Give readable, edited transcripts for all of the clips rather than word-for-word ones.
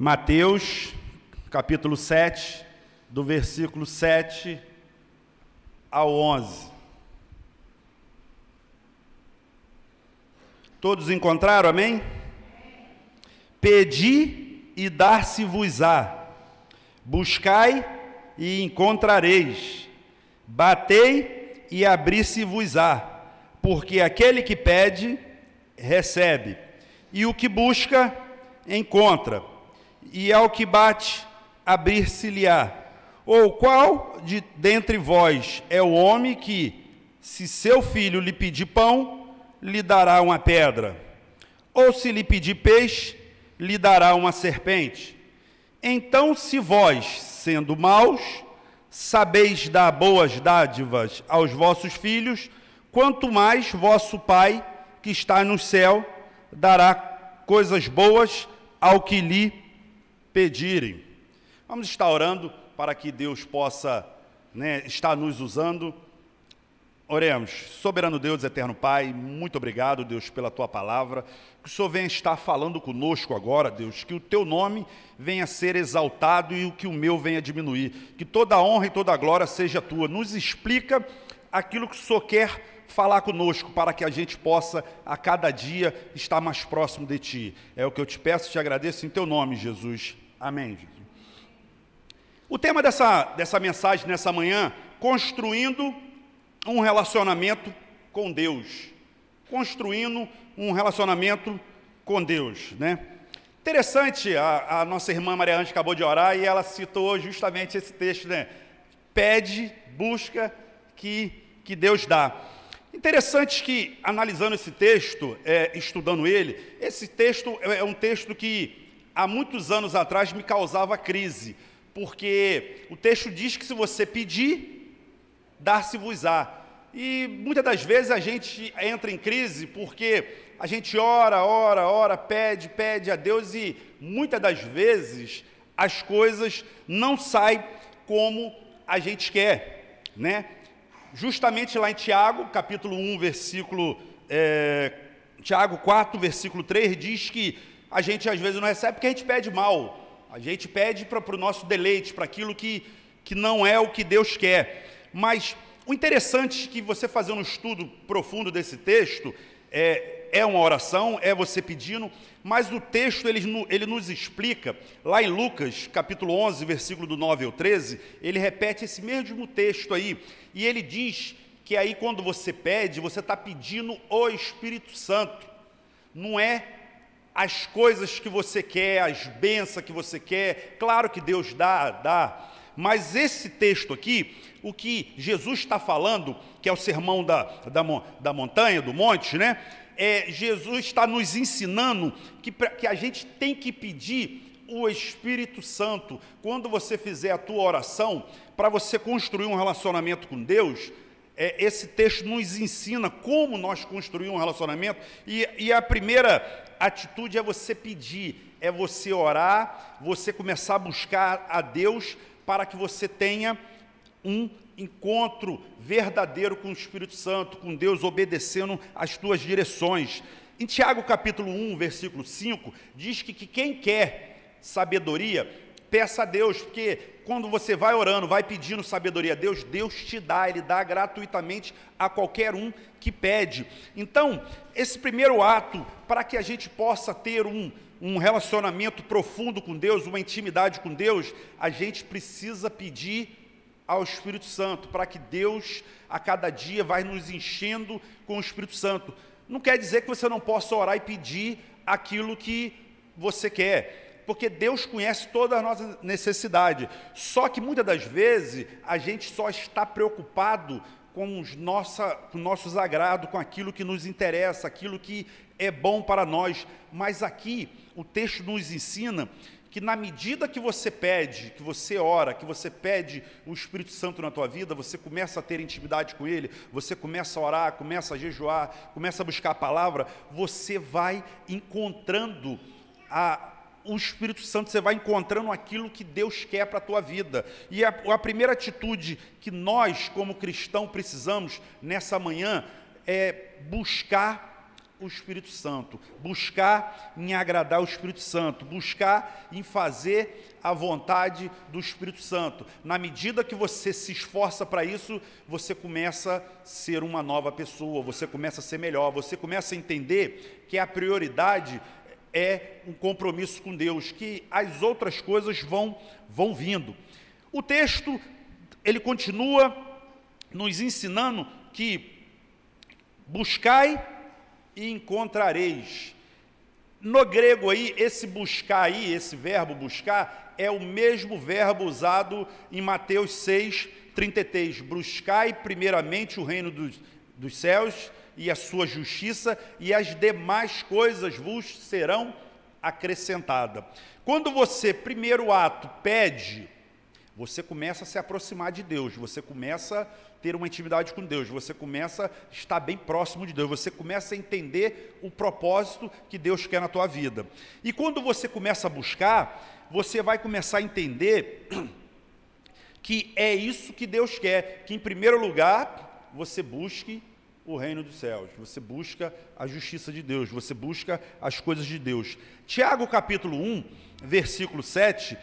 Mateus, capítulo 7, do versículo 7 ao 11. Todos encontraram, amém? Pedi e dar-se-vos-á, buscai e encontrareis, batei e abrir-se-vos-á, porque aquele que pede, recebe, e o que busca, encontra, e ao que bate, abrir-se-lhe-á. Ou qual dentre vós é o homem que, se seu filho lhe pedir pão, lhe dará uma pedra? Ou se lhe pedir peixe, lhe dará uma serpente? Então, se vós, sendo maus, sabeis dar boas dádivas aos vossos filhos, quanto mais vosso Pai, que está no céu, dará coisas boas ao que lhe pedirem. Vamos estar orando para que Deus possa estar nos usando. Oremos. Soberano Deus, eterno Pai, muito obrigado, Deus, pela Tua palavra. Que o Senhor venha estar falando conosco agora, Deus, que o Teu nome venha ser exaltado e que o meu venha diminuir. Que toda a honra e toda a glória seja Tua. Nos explica aquilo que o Senhor quer falar conosco, para que a gente possa, a cada dia, estar mais próximo de Ti. É o que eu te peço e te agradeço em Teu nome, Jesus. Amém, Jesus. O tema dessa mensagem nessa manhã, construindo um relacionamento com Deus. Construindo um relacionamento com Deus, né? Interessante, a nossa irmã Maria Ângela acabou de orar e ela citou justamente esse texto, né? Pede, busca, que Deus dá. Interessante que, analisando esse texto, estudando ele, esse texto é um texto que, há muitos anos atrás, me causava crise, porque o texto diz que se você pedir, dar-se-vos-á. E muitas das vezes a gente entra em crise porque a gente ora, pede a Deus e muitas das vezes as coisas não saem como a gente quer, né? Justamente lá em Tiago, capítulo 1, Tiago 4, versículo 3, diz que a gente às vezes não recebe porque a gente pede mal. A gente pede para o nosso deleite, para aquilo que não é o que Deus quer. Mas o interessante é que você fazer um estudo profundo desse texto, é uma oração, é você pedindo, mas o texto ele nos explica, lá em Lucas, capítulo 11, versículo do 9 ao 13, ele repete esse mesmo texto aí, e ele diz que aí quando você pede, você está pedindo o Espírito Santo, não é as coisas que você quer, as bênçãos que você quer. Claro que Deus dá, mas esse texto aqui, o que Jesus está falando, que é o sermão da montanha, do monte, né? Jesus está nos ensinando que a gente tem que pedir o Espírito Santo. Quando você fizer a tua oração, para você construir um relacionamento com Deus, esse texto nos ensina como nós construir um relacionamento, e a primeira atitude é você pedir, é você orar, você começar a buscar a Deus, para que você tenha um encontro verdadeiro com o Espírito Santo, com Deus, obedecendo as tuas direções. Em Tiago capítulo 1, versículo 5, diz que quem quer sabedoria, peça a Deus, porque quando você vai orando, vai pedindo sabedoria a Deus, Deus te dá, Ele dá gratuitamente a qualquer um que pede. Então, esse primeiro ato, para que a gente possa ter um relacionamento profundo com Deus, uma intimidade com Deus, a gente precisa pedir ao Espírito Santo, para que Deus, a cada dia, vai nos enchendo com o Espírito Santo. Não quer dizer que você não possa orar e pedir aquilo que você quer, porque Deus conhece toda a nossa necessidade, só que muitas das vezes a gente só está preocupado com os nossos agrados, com aquilo que nos interessa, aquilo que é bom para nós, mas aqui o texto nos ensina que na medida que você pede, que você ora, que você pede o Espírito Santo na tua vida, você começa a ter intimidade com Ele, você começa a orar, começa a jejuar, começa a buscar a palavra, você vai encontrando o Espírito Santo, você vai encontrando aquilo que Deus quer para a tua vida. E a primeira atitude que nós, como cristãos, precisamos nessa manhã é buscar o Espírito Santo, buscar em agradar o Espírito Santo, buscar em fazer a vontade do Espírito Santo. Na medida que você se esforça para isso, você começa a ser uma nova pessoa, você começa a ser melhor, você começa a entender que a prioridade é um compromisso com Deus, que as outras coisas vão vindo. O texto, ele continua nos ensinando que buscai e encontrareis. No grego aí, esse buscar aí, esse verbo buscar, é o mesmo verbo usado em Mateus 6:33. Buscai primeiramente o reino dos céus e a sua justiça, e as demais coisas vos serão acrescentadas. Quando você, primeiro ato, pede, você começa a se aproximar de Deus, você começa a ter uma intimidade com Deus, você começa a estar bem próximo de Deus, você começa a entender o propósito que Deus quer na tua vida. E quando você começa a buscar, você vai começar a entender que é isso que Deus quer, que em primeiro lugar, você busque o reino dos céus, você busca a justiça de Deus, você busca as coisas de Deus. Tiago capítulo 1, versículo 7,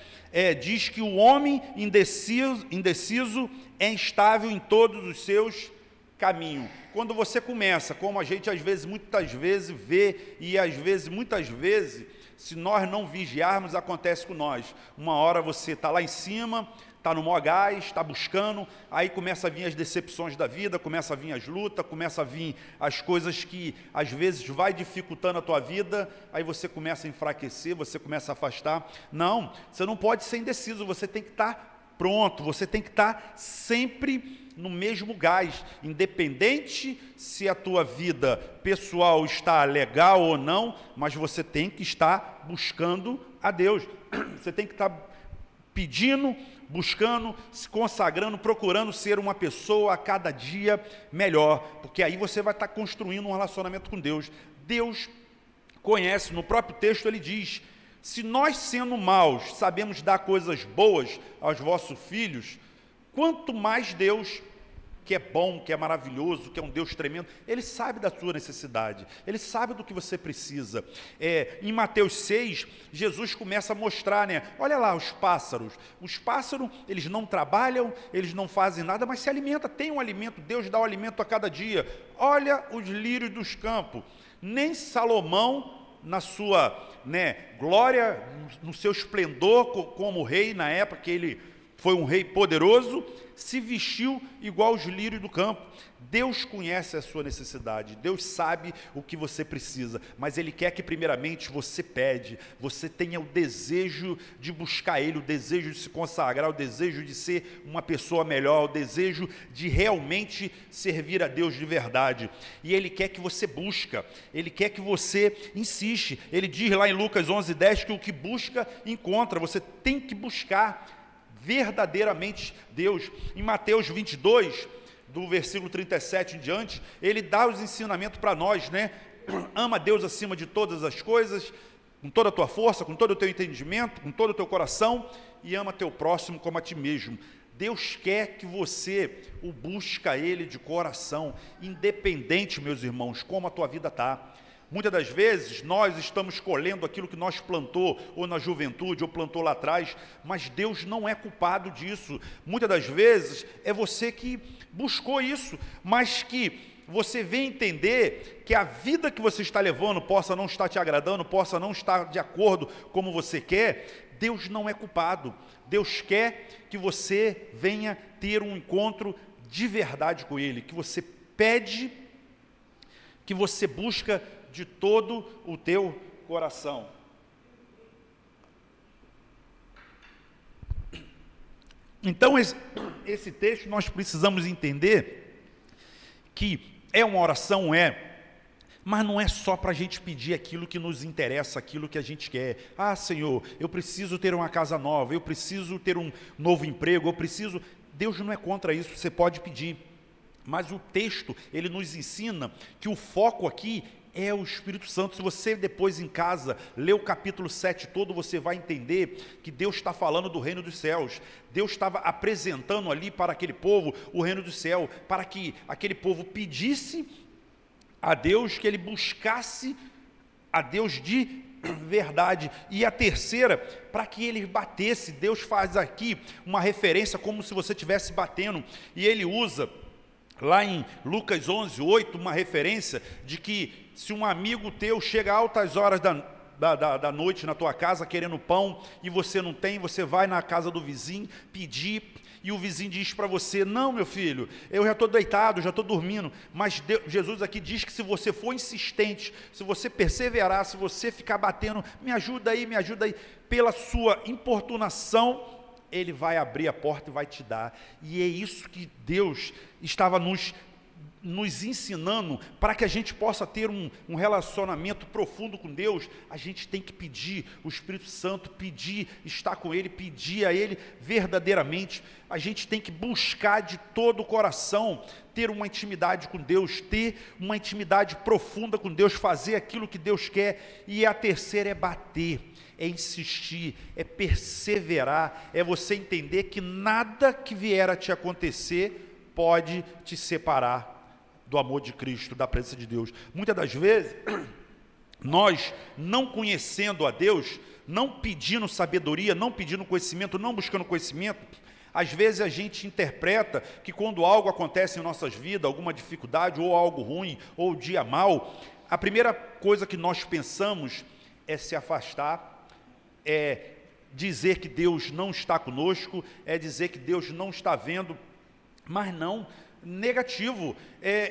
diz que o homem indeciso é instável em todos os seus caminhos. Quando você começa, como a gente às vezes, muitas vezes vê, e às vezes, muitas vezes, se nós não vigiarmos, acontece com nós. Uma hora você está lá em cima, está no maior gás, está buscando, aí começa a vir as decepções da vida, começa a vir as lutas, começa a vir as coisas que às vezes vai dificultando a tua vida, aí você começa a enfraquecer, você começa a afastar. Não, você não pode ser indeciso, você tem que estar pronto, você tem que estar sempre no mesmo gás, independente se a tua vida pessoal está legal ou não, mas você tem que estar buscando a Deus, você tem que estar pedindo, buscando, se consagrando, procurando ser uma pessoa a cada dia melhor, porque aí você vai estar construindo um relacionamento com Deus. Deus conhece, no próprio texto ele diz, se nós sendo maus sabemos dar coisas boas aos vossos filhos, quanto mais Deus, que é bom, que é maravilhoso, que é um Deus tremendo, Ele sabe da sua necessidade, Ele sabe do que você precisa. Em Mateus 6, Jesus começa a mostrar, olha lá os pássaros, eles não trabalham, eles não fazem nada, mas se alimentam, tem um alimento, Deus dá o alimento a cada dia. Olha os lírios dos campos, nem Salomão, na sua glória, no seu esplendor como rei, na época que ele foi um rei poderoso, se vestiu igual os lírios do campo. Deus conhece a sua necessidade, Deus sabe o que você precisa, mas Ele quer que primeiramente você pede, você tenha o desejo de buscar Ele, o desejo de se consagrar, o desejo de ser uma pessoa melhor, o desejo de realmente servir a Deus de verdade. E Ele quer que você busca, Ele quer que você insiste. Ele diz lá em Lucas 11:10 que o que busca, encontra. Você tem que buscar verdadeiramente Deus. Em Mateus 22, do versículo 37 em diante, ele dá os ensinamentos para nós, ama Deus acima de todas as coisas, com toda a tua força, com todo o teu entendimento, com todo o teu coração, e ama teu próximo como a ti mesmo. Deus quer que você o busque a Ele de coração, independente, meus irmãos, como a tua vida está. Muitas das vezes nós estamos colhendo aquilo que nós plantou, ou na juventude, ou plantou lá atrás, mas Deus não é culpado disso. Muitas das vezes é você que buscou isso, mas que você vem entender que a vida que você está levando possa não estar te agradando, possa não estar de acordo como você quer. Deus não é culpado. Deus quer que você venha ter um encontro de verdade com Ele, que você pede, que você busca de todo o teu coração. Então, esse texto nós precisamos entender que é uma oração, mas não é só para a gente pedir aquilo que nos interessa, aquilo que a gente quer. Ah, Senhor, eu preciso ter uma casa nova, eu preciso ter um novo emprego, Deus não é contra isso, você pode pedir. Mas o texto, ele nos ensina que o foco aqui é o Espírito Santo. Se você depois em casa ler o capítulo 7 todo, você vai entender que Deus está falando do reino dos céus. Deus estava apresentando ali para aquele povo o reino do céu, para que aquele povo pedisse a Deus, que ele buscasse a Deus de verdade. E a terceira, para que ele batesse. Deus faz aqui uma referência como se você estivesse batendo, e ele usa lá em Lucas 11:8 uma referência de que se um amigo teu chega a altas horas da noite na tua casa querendo pão e você não tem, você vai na casa do vizinho pedir, e o vizinho diz para você: não, meu filho, eu já estou deitado, já estou dormindo. Mas Jesus aqui diz que se você for insistente, se você perseverar, se você ficar batendo, me ajuda aí, pela sua importunação, ele vai abrir a porta e vai te dar. E é isso que Deus estava nos ensinando. Para que a gente possa ter um relacionamento profundo com Deus, a gente tem que pedir o Espírito Santo, pedir estar com Ele, pedir a Ele verdadeiramente. A gente tem que buscar de todo o coração, ter uma intimidade com Deus, ter uma intimidade profunda com Deus, fazer aquilo que Deus quer. E a terceira é bater, é insistir, é perseverar, é você entender que nada que vier a te acontecer pode te separar do amor de Cristo, da presença de Deus. Muitas das vezes, nós não conhecendo a Deus, não pedindo sabedoria, não pedindo conhecimento, não buscando conhecimento, às vezes a gente interpreta que quando algo acontece em nossas vidas, alguma dificuldade, ou algo ruim, ou dia mau, a primeira coisa que nós pensamos é se afastar, é dizer que Deus não está conosco, é dizer que Deus não está vendo, mas não, negativo.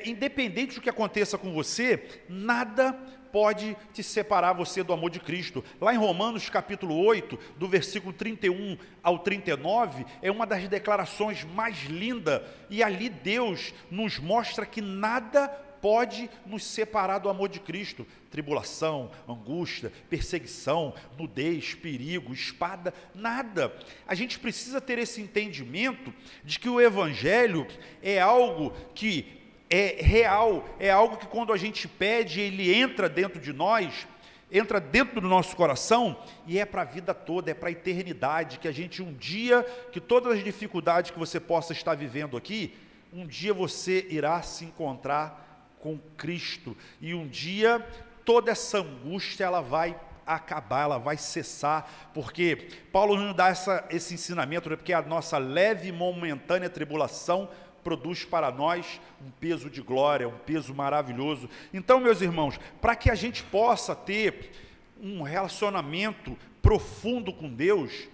Independente do que aconteça com você, nada pode te separar você do amor de Cristo. Lá em Romanos capítulo 8, do versículo 31 ao 39, é uma das declarações mais lindas, e ali Deus nos mostra que nada pode nos separar do amor de Cristo. Tribulação, angústia, perseguição, nudez, perigo, espada, nada. A gente precisa ter esse entendimento de que o Evangelho é algo que é real, é algo que quando a gente pede, ele entra dentro de nós, entra dentro do nosso coração, e é para a vida toda, é para a eternidade, que a gente um dia, que todas as dificuldades que você possa estar vivendo aqui, um dia você irá se encontrar com Cristo, e um dia toda essa angústia ela vai acabar, ela vai cessar, porque Paulo nos dá esse ensinamento, porque a nossa leve e momentânea tribulação produz para nós um peso de glória, um peso maravilhoso. Então, meus irmãos, para que a gente possa ter um relacionamento profundo com Deus,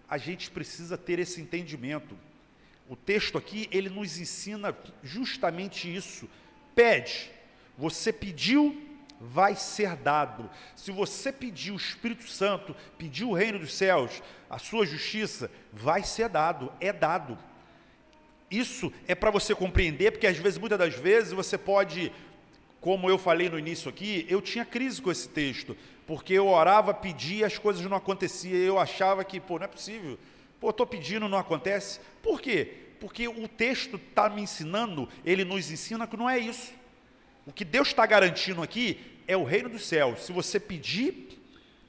a gente precisa ter esse entendimento. O texto aqui, ele nos ensina justamente isso. Pede, você pediu, vai ser dado. Se você pedir o Espírito Santo, pedir o reino dos céus, a sua justiça, vai ser dado, é dado. Isso é para você compreender, porque às vezes, muitas das vezes, você pode, como eu falei no início aqui, eu tinha crise com esse texto, porque eu orava, pedia, as coisas não aconteciam, eu achava que, não é possível, estou pedindo, não acontece. Por quê? Porque o texto está me ensinando, ele nos ensina que não é isso. O que Deus está garantindo aqui é o reino dos céus. Se você pedir,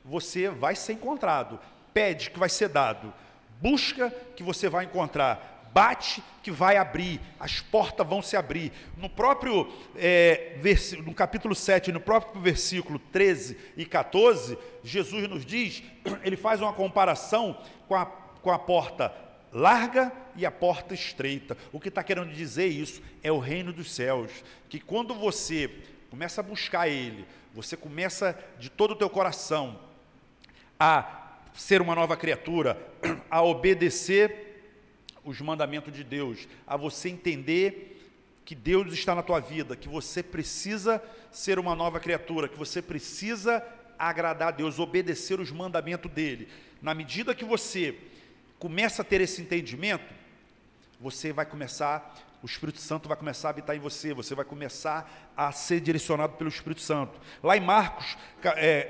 você vai ser encontrado. Pede, que vai ser dado. Busca, que você vai encontrar. Bate, que vai abrir. As portas vão se abrir. No próprio no capítulo 7, no próprio versículo 13 e 14, Jesus nos diz, ele faz uma comparação com a porta larga e a porta estreita. O que está querendo dizer isso é o reino dos céus, que quando você começa a buscar ele, você começa de todo o teu coração a ser uma nova criatura, a obedecer os mandamentos de Deus, a você entender que Deus está na tua vida, que você precisa ser uma nova criatura, que você precisa agradar a Deus, obedecer os mandamentos dele. Na medida que você começa a ter esse entendimento, você vai começar, o Espírito Santo vai começar a habitar em você, você vai começar a ser direcionado pelo Espírito Santo. Lá em Marcos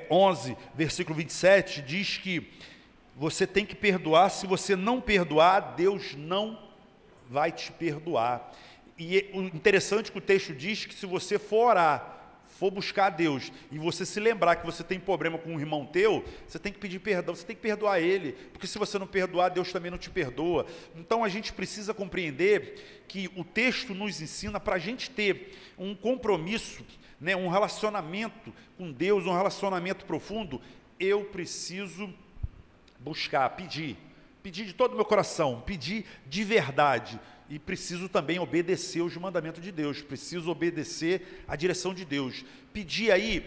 11, versículo 27, diz que você tem que perdoar, se você não perdoar, Deus não vai te perdoar. E o interessante é que o texto diz que se você for orar, for buscar a Deus e você se lembrar que você tem problema com um irmão teu, você tem que pedir perdão, você tem que perdoar ele, porque se você não perdoar, Deus também não te perdoa. Então a gente precisa compreender que o texto nos ensina para a gente ter um compromisso, né, um relacionamento com Deus, um relacionamento profundo. Eu preciso buscar, pedir de todo o meu coração, pedir de verdade. E preciso também obedecer os mandamentos de Deus, preciso obedecer a direção de Deus. Pedir aí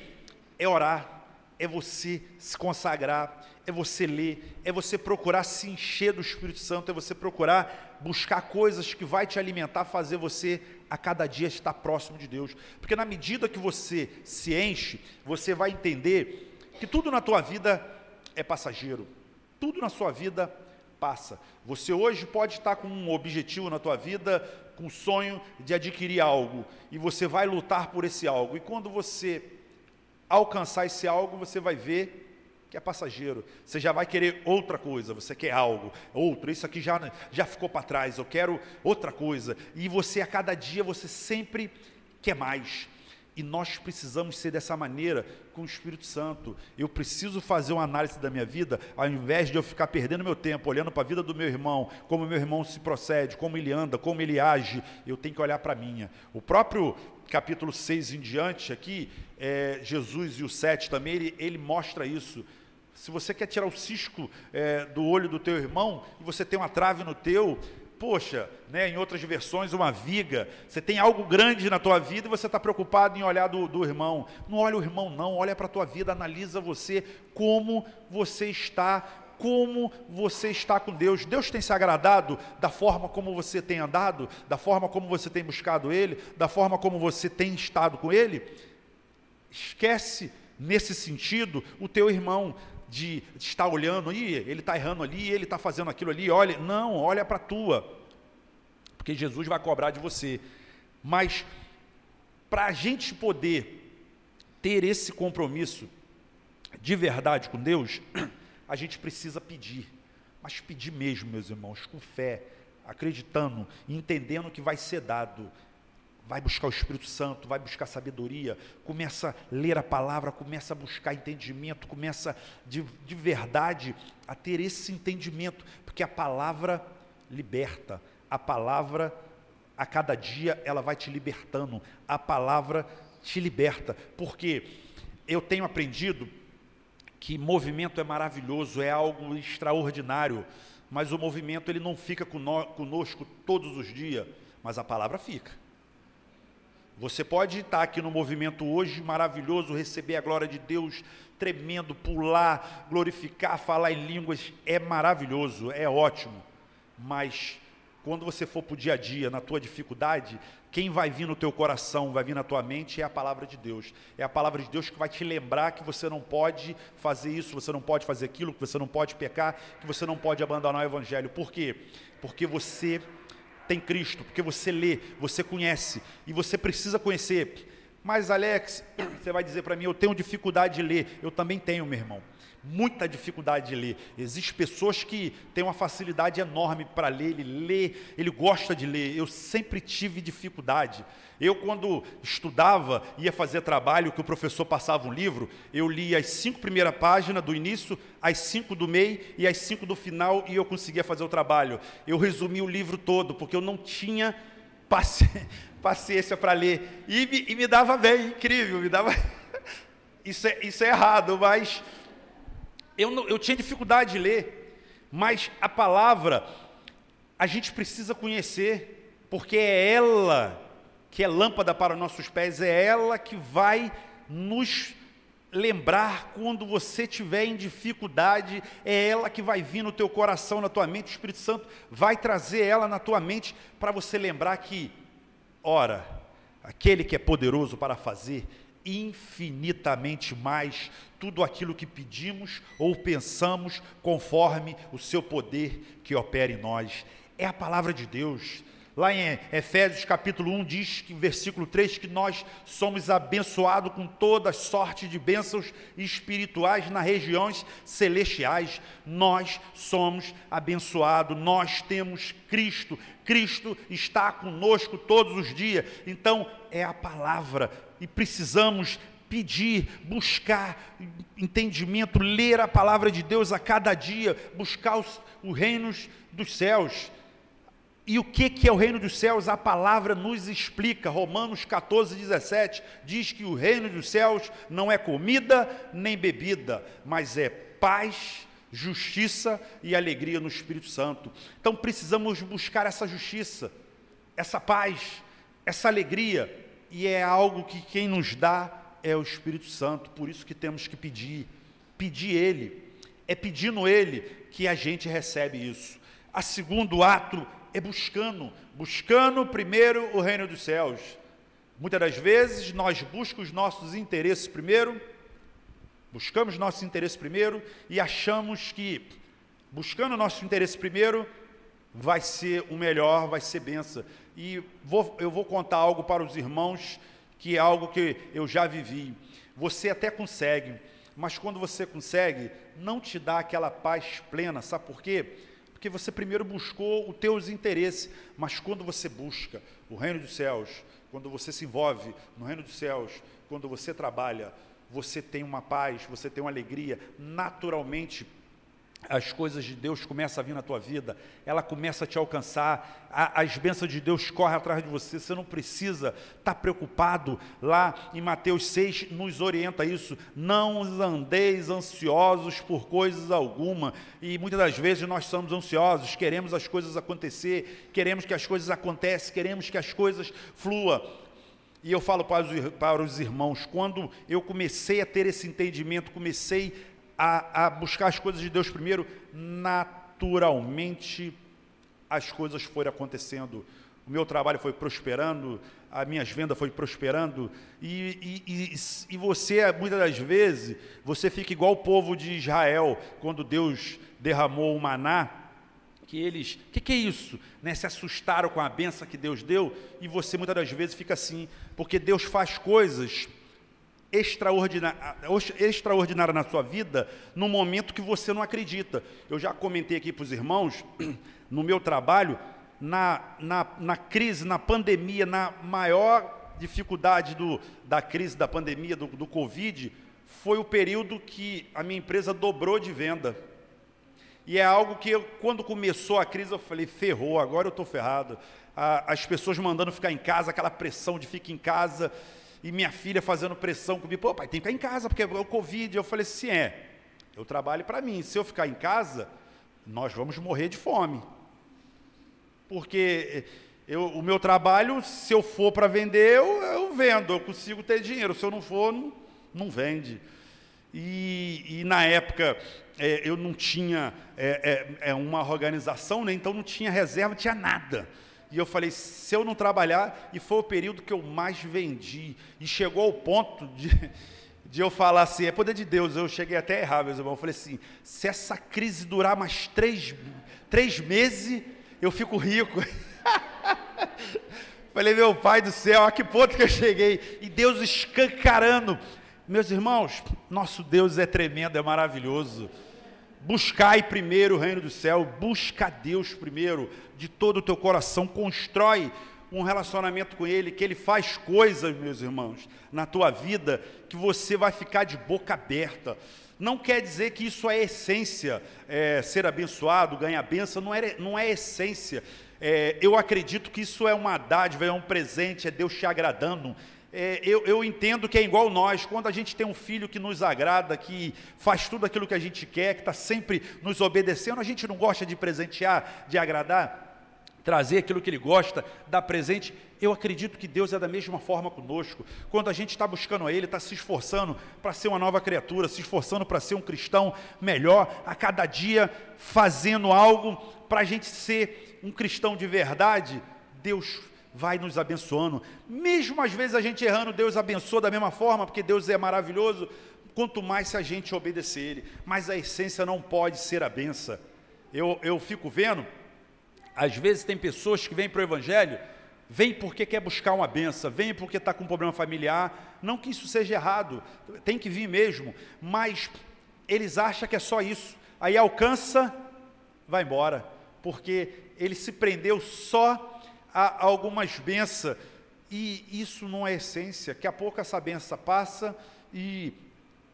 é orar, é você se consagrar, é você ler, é você procurar se encher do Espírito Santo, é você procurar buscar coisas que vai te alimentar, fazer você a cada dia estar próximo de Deus. Porque na medida que você se enche, você vai entender que tudo na tua vida é passageiro, tudo na sua vida passa. Você hoje pode estar com um objetivo na tua vida, com o sonho de adquirir algo, e você vai lutar por esse algo, e quando você alcançar esse algo, você vai ver que é passageiro, você já vai querer outra coisa, você quer algo, outro, isso aqui já ficou para trás, eu quero outra coisa, e você a cada dia, você sempre quer mais. E nós precisamos ser dessa maneira com o Espírito Santo. Eu preciso fazer uma análise da minha vida, ao invés de eu ficar perdendo meu tempo, olhando para a vida do meu irmão, como meu irmão se procede, como ele anda, como ele age, eu tenho que olhar para a minha. O próprio capítulo 6 em diante aqui, Jesus e o 7 também, ele mostra isso. Se você quer tirar o cisco do olho do teu irmão, e você tem uma trave no teu, poxa, né, em outras versões, uma viga, você tem algo grande na tua vida e você está preocupado em olhar do irmão. Não olha o irmão não, olha para a tua vida, analisa você, como você está com Deus. Deus tem se agradado da forma como você tem andado, da forma como você tem buscado Ele, da forma como você tem estado com Ele? Esquece, nesse sentido, o teu irmão, de estar olhando, ele está errando ali, ele está fazendo aquilo ali, olha, não, olha para a tua, porque Jesus vai cobrar de você. Mas para a gente poder ter esse compromisso de verdade com Deus, a gente precisa pedir, mas pedir mesmo, meus irmãos, com fé, acreditando, entendendo que vai ser dado. Vai buscar o Espírito Santo, vai buscar sabedoria, começa a ler a palavra, começa a buscar entendimento, começa de verdade a ter esse entendimento, porque a palavra liberta, a palavra a cada dia ela vai te libertando, a palavra te liberta, porque eu tenho aprendido que movimento é maravilhoso, é algo extraordinário, mas o movimento ele não fica conosco todos os dias, mas a palavra fica. Você pode estar aqui no movimento hoje, maravilhoso, receber a glória de Deus, tremendo, pular, glorificar, falar em línguas, é maravilhoso, é ótimo. Mas, quando você for para o dia a dia, na tua dificuldade, quem vai vir no teu coração, vai vir na tua mente, é a palavra de Deus. É a palavra de Deus que vai te lembrar que você não pode fazer isso, você não pode fazer aquilo, que você não pode pecar, que você não pode abandonar o Evangelho. Por quê? Porque você tem Cristo, porque você lê, você conhece, e você precisa conhecer. Mas Alex, você vai dizer para mim, eu tenho dificuldade de ler. Eu também tenho, meu irmão, muita dificuldade de ler. Existem pessoas que têm uma facilidade enorme para ler, ele lê, ele gosta de ler. Eu sempre tive dificuldade. Eu, quando estudava, ia fazer trabalho, que o professor passava um livro, eu lia as 5 primeiras páginas do início, as 5 do meio e as 5 do final, e eu conseguia fazer o trabalho. Eu resumi o livro todo, porque eu não tinha paciência para ler, e me dava bem, incrível, me dava... isso é errado, mas eu tinha dificuldade de ler, mas a palavra, a gente precisa conhecer, porque é ela que é lâmpada para nossos pés, é ela que vai nos lembrar quando você estiver em dificuldade, é ela que vai vir no teu coração, na tua mente, o Espírito Santo vai trazer ela na tua mente, para você lembrar que, ora, aquele que é poderoso para fazer infinitamente mais tudo aquilo que pedimos ou pensamos, conforme o seu poder que opera em nós. É a palavra de Deus. Lá em Efésios capítulo 1 diz, que, versículo 3, que nós somos abençoados com toda sorte de bênçãos espirituais nas regiões celestiais. Nós somos abençoados, nós temos Cristo, Cristo está conosco todos os dias. Então é a palavra, e precisamos pedir, buscar entendimento, ler a palavra de Deus a cada dia, buscar os reinos dos céus. E o que é o reino dos céus? A palavra nos explica. Romanos 14, 17 diz que o reino dos céus não é comida nem bebida, mas é paz, justiça e alegria no Espírito Santo. Então precisamos buscar essa justiça, essa paz, essa alegria, e é algo que quem nos dá é o Espírito Santo. Por isso que temos que pedir Ele. É pedindo Ele que a gente recebe isso. A segundo ato é buscando primeiro o reino dos céus. Muitas das vezes nós buscamos os nossos interesses primeiro, e achamos que buscando o nosso interesse primeiro vai ser o melhor, vai ser bênção. E eu vou contar algo para os irmãos, que é algo que eu já vivi. Você até consegue, mas quando você consegue, não te dá aquela paz plena, sabe por quê? Porque você primeiro buscou os teus interesses, mas quando você busca o reino dos céus, quando você se envolve no reino dos céus, quando você trabalha, você tem uma paz, você tem uma alegria, naturalmente as coisas de Deus começam a vir na tua vida, ela começa a te alcançar, as bênçãos de Deus correm atrás de você, você não precisa estar preocupado. Lá em Mateus 6 nos orienta isso: não andeis ansiosos por coisas alguma. E muitas das vezes nós somos ansiosos, queremos as coisas acontecer, queremos que as coisas aconteçam, queremos que as coisas fluam. E eu falo para os irmãos, quando eu comecei a ter esse entendimento, comecei a buscar as coisas de Deus primeiro, naturalmente as coisas foram acontecendo. O meu trabalho foi prosperando, as minhas vendas foram prosperando, e você, muitas das vezes, você fica igual o povo de Israel, quando Deus derramou o maná, que eles, o que é isso? Né? Se assustaram com a bênção que Deus deu, e você muitas das vezes fica assim, porque Deus faz coisas extraordinária na sua vida, no momento que você não acredita. Eu já comentei aqui para os irmãos, no meu trabalho, na crise, na pandemia, na maior dificuldade da crise, da pandemia, do Covid, foi o período que a minha empresa dobrou de venda. E é algo que, quando começou a crise, eu falei, ferrou, agora eu estou ferrado. As pessoas mandando ficar em casa, aquela pressão de ficar em casa, e minha filha fazendo pressão comigo, pô, pai, tem que ficar em casa, porque é o Covid. Eu falei assim, eu trabalho para mim, se eu ficar em casa, nós vamos morrer de fome. Porque o meu trabalho, se eu for para vender, eu vendo, eu consigo ter dinheiro, se eu não for, não vende. E na época, eu não tinha uma organização, né, então não tinha reserva, não tinha nada. E eu falei, se eu não trabalhar, e foi o período que eu mais vendi, e chegou ao ponto de eu falar assim, é poder de Deus, eu cheguei até a errar, meus irmãos, eu falei assim, se essa crise durar mais 3 meses, eu fico rico. Falei, meu Pai do céu, a que ponto que eu cheguei, e Deus escancarando. Meus irmãos, nosso Deus é tremendo, é maravilhoso. Buscai primeiro o reino do céu, busca Deus primeiro, de todo o teu coração, constrói um relacionamento com Ele, que Ele faz coisas, meus irmãos, na tua vida, que você vai ficar de boca aberta. Não quer dizer que isso é essência, ser abençoado, ganhar bênção, não é essência. Eu acredito que isso é uma dádiva, é um presente, é Deus te agradando. Eu entendo que é igual nós, quando a gente tem um filho que nos agrada, que faz tudo aquilo que a gente quer, que está sempre nos obedecendo, a gente não gosta de presentear, de agradar, trazer aquilo que Ele gosta, dar presente. Eu acredito que Deus é da mesma forma conosco. Quando a gente está buscando a Ele, está se esforçando para ser uma nova criatura, se esforçando para ser um cristão melhor, a cada dia fazendo algo para a gente ser um cristão de verdade, Deus vai nos abençoando. Mesmo às vezes a gente errando, Deus abençoa da mesma forma, porque Deus é maravilhoso, quanto mais se a gente obedecer Ele. Mas a essência não pode ser a benção. Eu fico vendo, às vezes tem pessoas que vêm para o Evangelho, vêm porque quer buscar uma benção, vêm porque está com um problema familiar, não que isso seja errado, tem que vir mesmo, mas eles acham que é só isso, aí alcança, vai embora, porque ele se prendeu só a algumas bênçãos, e isso não é essência. Daqui a pouco essa benção passa, E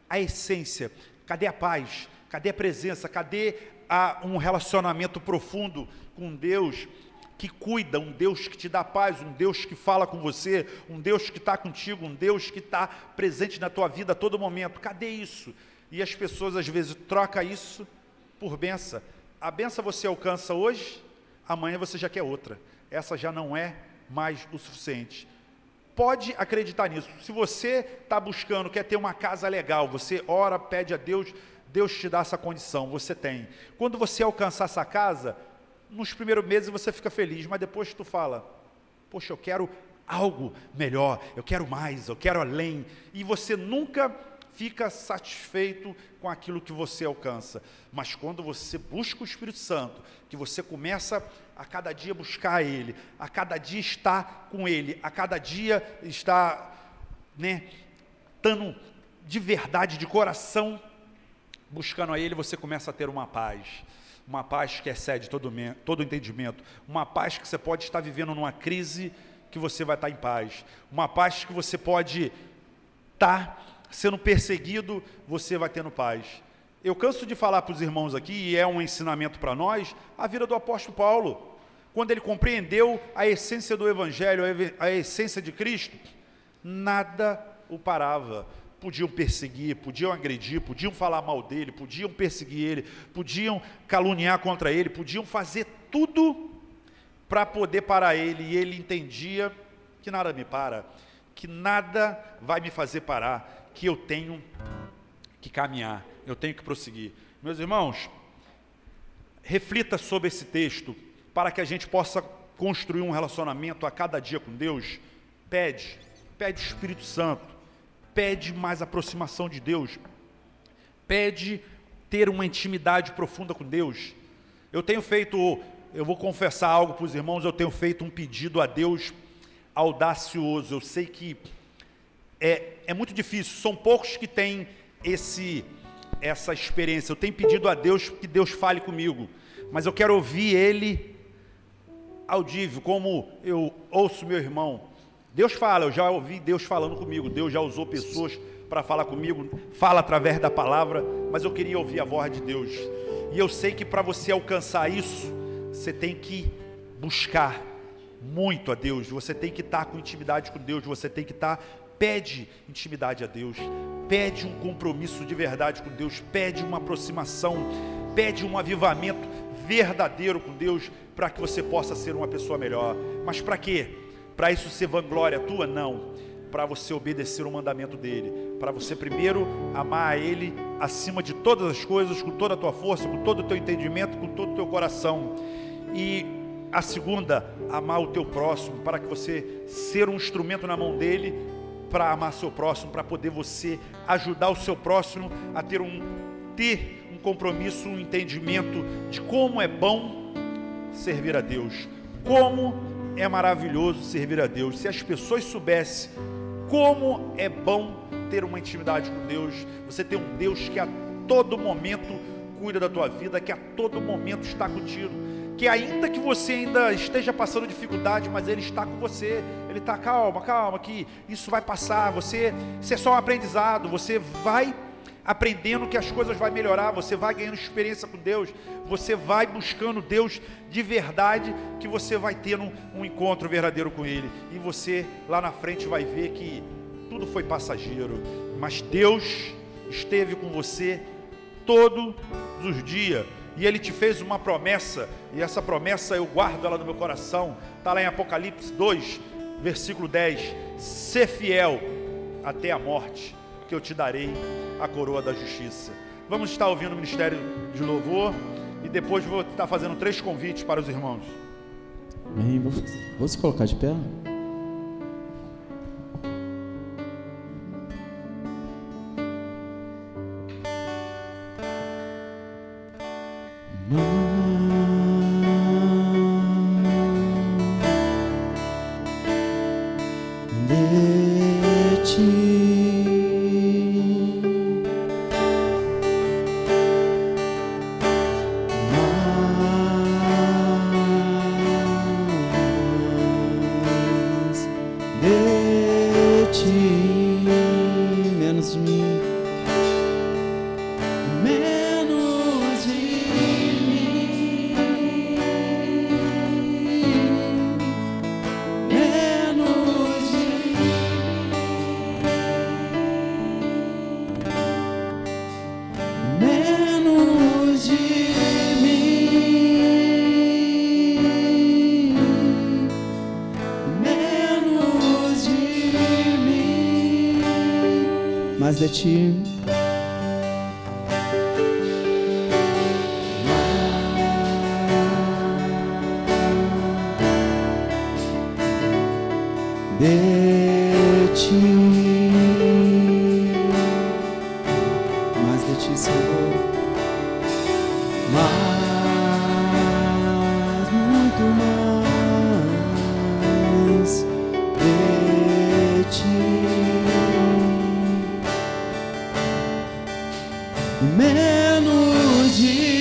a essência, cadê a paz? Cadê a presença? Cadê um relacionamento profundo com Deus que cuida, um Deus que te dá paz, um Deus que fala com você, um Deus que está contigo, um Deus que está presente na tua vida a todo momento? Cadê isso? E as pessoas às vezes trocam isso por benção. A benção você alcança hoje, amanhã você já quer outra. Essa já não é mais o suficiente. Pode acreditar nisso. Se você está buscando, quer ter uma casa legal, você ora, pede a Deus, Deus te dá essa condição, você tem. Quando você alcançar essa casa, nos primeiros meses você fica feliz, mas depois tu fala, poxa, eu quero algo melhor, eu quero mais, eu quero além. E você nunca fica satisfeito com aquilo que você alcança. Mas quando você busca o Espírito Santo, que você começa a cada dia buscar Ele, a cada dia estar com Ele, a cada dia estar, estando de verdade, de coração, buscando a Ele, você começa a ter uma paz que excede todo entendimento, uma paz que você pode estar vivendo numa crise, que você vai estar em paz, uma paz que você pode estar sendo perseguido, você vai tendo paz. Eu canso de falar para os irmãos aqui, e é um ensinamento para nós, a vida do apóstolo Paulo, quando ele compreendeu a essência do Evangelho, a essência de Cristo, nada o parava. Podiam perseguir, podiam agredir, podiam falar mal dele, podiam perseguir ele, podiam caluniar contra ele, podiam fazer tudo para poder parar ele, e ele entendia que nada me para, que nada vai me fazer parar, que eu tenho que caminhar, eu tenho que prosseguir. Meus irmãos, reflita sobre esse texto, para que a gente possa construir um relacionamento a cada dia com Deus. Pede o Espírito Santo, pede mais aproximação de Deus, pede ter uma intimidade profunda com Deus. Eu vou confessar algo para os irmãos, eu tenho feito um pedido a Deus audacioso. Eu sei que é muito difícil, são poucos que têm essa experiência. Eu tenho pedido a Deus que Deus fale comigo, mas eu quero ouvir Ele audível, como eu ouço meu irmão. Deus fala, eu já ouvi Deus falando comigo, Deus já usou pessoas para falar comigo, fala através da palavra, mas eu queria ouvir a voz de Deus. E eu sei que para você alcançar isso, você tem que buscar muito a Deus, você tem que estar com intimidade com Deus, você tem que pede intimidade a Deus, pede um compromisso de verdade com Deus, pede uma aproximação, pede um avivamento verdadeiro com Deus, para que você possa ser uma pessoa melhor. Mas para quê? Para isso ser vanglória tua? Não. Para você obedecer o mandamento dele, para você primeiro amar a ele acima de todas as coisas, com toda a tua força, com todo o teu entendimento, com todo o teu coração. E a segunda, amar o teu próximo, para que você ser um instrumento na mão dele, para amar seu próximo, para poder você ajudar o seu próximo a ter um compromisso, um entendimento de como é bom servir a Deus, como é maravilhoso servir a Deus. Se as pessoas soubessem como é bom ter uma intimidade com Deus, você tem um Deus que a todo momento cuida da tua vida, que a todo momento está contigo, que ainda que você ainda esteja passando dificuldade, mas Ele está com você, Ele está, calma, que isso vai passar, isso é só um aprendizado, você vai aprendendo que as coisas vão melhorar, você vai ganhando experiência com Deus, você vai buscando Deus de verdade, que você vai ter um encontro verdadeiro com Ele, e você lá na frente vai ver que tudo foi passageiro, mas Deus esteve com você todos os dias, e Ele te fez uma promessa, e essa promessa eu guardo ela no meu coração, está lá em Apocalipse 2, versículo 10, ser fiel até a morte, que eu te darei a coroa da justiça. Vamos estar ouvindo o ministério de louvor, e depois vou estar fazendo 3 convites para os irmãos. Amém. Vou se colocar de pé. Menos de mim. de ti. De ti, mais de ti, Senhor, mais, muito mais de ti, menos de